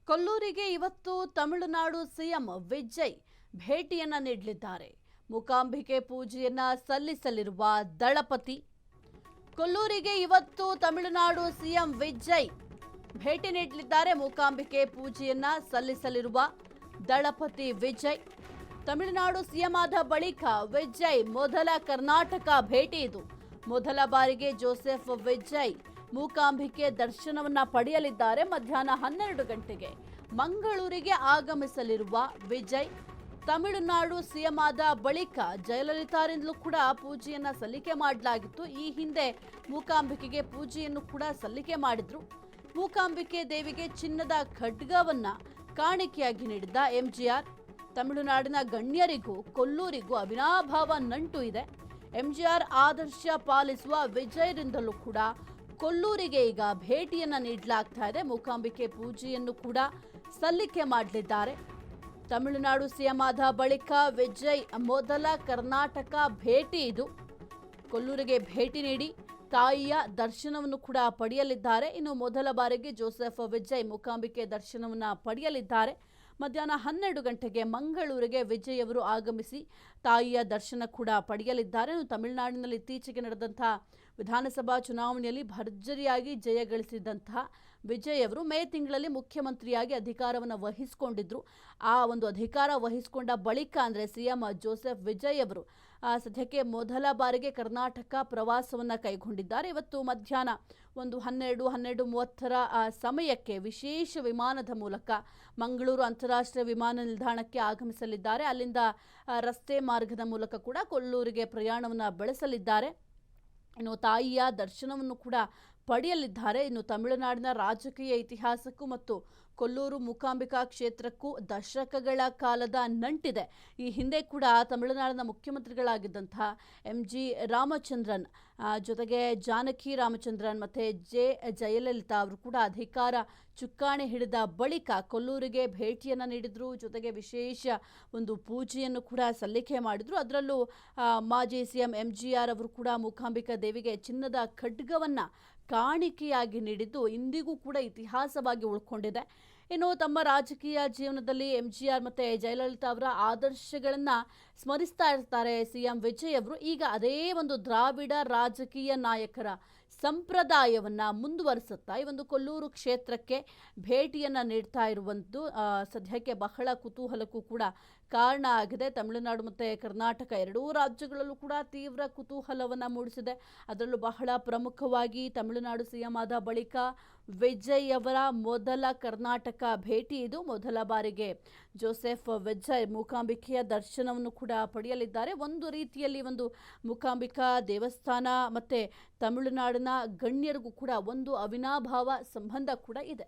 ಕೊಲ್ಲೂರಿಗೆ ಇವತ್ತು ತಮಿಳುನಾಡು ಸಿಎಂ ವಿಜಯ್ ಭೇಟಿಯನ್ನ ನೀಡಲಿದ್ದಾರೆ. ಮೂಕಾಂಬಿಕೆ ಪೂಜೆಯನ್ನ ಸಲ್ಲಿಸಲಿರುವ ದಳಪತಿ ಕೊಲ್ಲೂರಿಗೆ ಇವತ್ತು ತಮಿಳುನಾಡು ಸಿಎಂ ವಿಜಯ್ ಭೇಟಿ ನೀಡಲಿದ್ದಾರೆ. ಮೂಕಾಂಬಿಕೆ ಪೂಜೆಯನ್ನ ಸಲ್ಲಿಸಲಿರುವ ದಳಪತಿ ವಿಜಯ್ ತಮಿಳುನಾಡು ಸಿಎಂ ಆದ ಬಳಿಕ ವಿಜಯ್ ಮೊದಲ ಕರ್ನಾಟಕ ಭೇಟಿ ಇದು. ಮೊದಲ ಬಾರಿಗೆ ಜೋಸೆಫ್ ವಿಜಯ್ ಮೂಕಾಂಬಿಕೆ ದರ್ಶನವನ್ನ ಪಡೆಯಲಿದ್ದಾರೆ. ಮಧ್ಯಾಹ್ನ 12 ಗಂಟೆಗೆ ಮಂಗಳೂರಿಗೆ ಆಗಮಿಸಲಿರುವ ವಿಜಯ್ ತಮಿಳುನಾಡು ಸಿಎಂ ಆದ ಬಳಿಕ ಜಯಲಲಿತಾರಿಂದಲೂ ಕೂಡ ಪೂಜೆಯನ್ನ ಸಲ್ಲಿಕೆ ಮಾಡಲಾಗಿತ್ತು. ಈ ಹಿಂದೆ ಮೂಕಾಂಬಿಕೆಗೆ ಪೂಜೆಯನ್ನು ಕೂಡ ಸಲ್ಲಿಕೆ ಮಾಡಿದ್ರು. ಮೂಕಾಂಬಿಕೆ ದೇವಿಗೆ ಚಿನ್ನದ ಖಡ್ಗವನ್ನ ಕಾಣಿಕೆಯಾಗಿ ನೀಡಿದ್ದ ಎಂಜಿಆರ್. ತಮಿಳುನಾಡಿನ ಗಣ್ಯರಿಗೂ ಕೊಲ್ಲೂರಿಗೂ ಅವಿನಾಭಾವ ನಂಟು ಇದೆ. ಎಂಜಿಆರ್ ಆದರ್ಶ ಪಾಲಿಸುವ ವಿಜಯರಿಂದಲೂ ಕೂಡ ಕೊಲ್ಲೂರಿಗೆ ಈಗ ಭೇಟಿಯನ್ನ ನೀಡಲಾಗ್ತಾ ಇದೆ. ಮೂಕಾಂಬಿಕೆ ಪೂಜೆಯನ್ನು ಕೂಡ ಸಲ್ಲಿಕೆ ಮಾಡಲಿದ್ದಾರೆ. ತಮಿಳುನಾಡು ಸಿಎಂ ಆದ ಬಳಿಕ ವಿಜಯ್ ಮೊದಲ ಕರ್ನಾಟಕ ಭೇಟಿ ಇದು. ಕೊಲ್ಲೂರಿಗೆ ಭೇಟಿ ನೀಡಿ ತಾಯಿಯ ದರ್ಶನವನ್ನು ಕೂಡ ಪಡೆಯಲಿದ್ದಾರೆ. ಇನ್ನು ಮೊದಲ ಬಾರಿಗೆ ಜೋಸೆಫ್ ವಿಜಯ್ ಮೂಕಾಂಬಿಕೆ ದರ್ಶನವನ್ನು ಪಡೆಯಲಿದ್ದಾರೆ. ಮಧ್ಯಾಹ್ನ 12 ಗಂಟೆಗೆ ಮಂಗಳೂರಿಗೆ ವಿಜಯ್ ಅವರು ಆಗಮಿಸಿ ತಾಯಿಯ ದರ್ಶನ ಕೂಡ ಪಡೆಯಲಿದ್ದಾರೆ. ತಮಿಳುನಾಡಿನಲ್ಲಿ ಇತ್ತೀಚೆಗೆ ನಡೆದಂತಹ ವಿಧಾನಸಭಾ ಚುನಾವಣೆಯಲ್ಲಿ ಭರ್ಜರಿಯಾಗಿ ಜಯ ಗಳಿಸಿದಂತಹ ವಿಜಯ್ ಅವರು ಮೇ ತಿಂಗಳಲ್ಲಿ ಮುಖ್ಯಮಂತ್ರಿಯಾಗಿ ಅಧಿಕಾರವನ್ನು ವಹಿಸಿಕೊಂಡಿದ್ರು. ಆ ಒಂದು ಅಧಿಕಾರ ವಹಿಸಿಕೊಂಡ ಬಳಿಕ ಅಂದರೆ ಸಿಎಂ ಜೋಸೆಫ್ ವಿಜಯ್ ಅವರು ಸದ್ಯಕ್ಕೆ ಮೊದಲ ಬಾರಿಗೆ ಕರ್ನಾಟಕ ಪ್ರವಾಸವನ್ನು ಕೈಗೊಂಡಿದ್ದಾರೆ. ಇವತ್ತು ಮಧ್ಯಾಹ್ನ ಒಂದು 12:30 ಸಮಯಕ್ಕೆ ವಿಶೇಷ ವಿಮಾನದ ಮೂಲಕ ಮಂಗಳೂರು ಅಂತಾರಾಷ್ಟ್ರೀಯ ವಿಮಾನ ನಿಲ್ದಾಣಕ್ಕೆ ಆಗಮಿಸಲಿದ್ದಾರೆ. ಅಲ್ಲಿಂದ ರಸ್ತೆ ಮಾರ್ಗದ ಮೂಲಕ ಕೂಡ ಕೊಲ್ಲೂರಿಗೆ ಪ್ರಯಾಣವನ್ನು ಬೆಳೆಸಲಿದ್ದಾರೆ. ಇನ್ನು ತಾಯಿಯ ದರ್ಶನವನ್ನು ಕೂಡ ಪಡೆಯಲಿದ್ದಾರೆ. ಇನ್ನು ತಮಿಳುನಾಡಿನ ರಾಜಕೀಯ ಇತಿಹಾಸಕ್ಕೂ ಮತ್ತು ಕೊಲ್ಲೂರು ಮೂಕಾಂಬಿಕಾ ಕ್ಷೇತ್ರಕ್ಕೂ ದಶಕಗಳ ಕಾಲದ ನಂಟಿದೆ. ಈ ಹಿಂದೆ ಕೂಡ ತಮಿಳುನಾಡಿನ ಮುಖ್ಯಮಂತ್ರಿಗಳಾಗಿದ್ದಂತಹ MG ರಾಮಚಂದ್ರನ್ ಜೊತೆಗೆ ಜಾನಕಿ ರಾಮಚಂದ್ರನ್ ಮತ್ತು ಜಯಲಲಿತಾ ಅವರು ಕೂಡ ಅಧಿಕಾರ ಚುಕ್ಕಾಣಿ ಹಿಡಿದ ಬಳಿಕ ಕೊಲ್ಲೂರಿಗೆ ಭೇಟಿಯನ್ನು ನೀಡಿದ್ರು. ಜೊತೆಗೆ ವಿಶೇಷ ಒಂದು ಪೂಜೆಯನ್ನು ಕೂಡ ಸಲ್ಲಿಕೆ ಮಾಡಿದ್ರು. ಅದರಲ್ಲೂ ಮಾಜಿ ಸಿಎಂ MGR ಅವರು ಕೂಡ ಮೂಕಾಂಬಿಕಾ ದೇವಿಗೆ ಚಿನ್ನದ ಖಡ್ಗವನ್ನು ಕಾಣಿಕೆಯಾಗಿ ನೀಡಿದ್ದು ಇಂದಿಗೂ ಕೂಡ ಇತಿಹಾಸವಾಗಿ ಉಳ್ಕೊಂಡಿದೆ. ಇನ್ನು ತಮ್ಮ ರಾಜಕೀಯ ಜೀವನದಲ್ಲಿ MGR ಮತ್ತು ಜಯಲಲಿತಾ ಅವರ ಆದರ್ಶಗಳನ್ನು ಸ್ಮರಿಸ್ತಾ ಇರ್ತಾರೆ ಸಿಎಂ ವಿಜಯ್ ಅವರು. ಈಗ ಅದೇ ಒಂದು ದ್ರಾವಿಡ ರಾಜಕೀಯ ನಾಯಕರ ಸಂಪ್ರದಾಯವನ್ನು ಮುಂದುವರಿಸುತ್ತಾ ಈ ಒಂದು ಕೊಲ್ಲೂರು ಕ್ಷೇತ್ರಕ್ಕೆ ಭೇಟಿಯನ್ನು ನೀಡ್ತಾ ಇರುವಂಥದ್ದು ಸದ್ಯಕ್ಕೆ ಬಹಳ ಕುತೂಹಲಕ್ಕೂ ಕೂಡ ಕಾರಣ ಆಗಿದೆ. ತಮಿಳುನಾಡು ಮತ್ತು ಕರ್ನಾಟಕ ಎರಡೂ ರಾಜ್ಯಗಳಲ್ಲೂ ಕೂಡ ತೀವ್ರ ಕುತೂಹಲವನ್ನು ಮೂಡಿಸಿದೆ. ಅದರಲ್ಲೂ ಬಹಳ ಪ್ರಮುಖವಾಗಿ ತಮಿಳುನಾಡು ಸಿಎಂ ಆದ ಬಳಿಕ ವಿಜಯ್ ಅವರ ಮೊದಲ ಕರ್ನಾಟಕ ಭೇಟಿ ಇದು. ಮೊದಲ ಬಾರಿಗೆ ಜೋಸೆಫ್ ವಿಜಯ್ ಮೂಕಾಂಬಿಕೆಯ ದರ್ಶನವನ್ನು ಕೂಡ ಪಡೆಯಲಿದ್ದಾರೆ. ಒಂದು ರೀತಿಯಲ್ಲಿ ಒಂದು ಮೂಕಾಂಬಿಕಾ ದೇವಸ್ಥಾನ ಮತ್ತು ತಮಿಳುನಾಡಿನ ಗಣ್ಯರಿಗೂ ಕೂಡ ಒಂದು ಅವಿನಾಭಾವ ಸಂಬಂಧ ಕೂಡ ಇದೆ.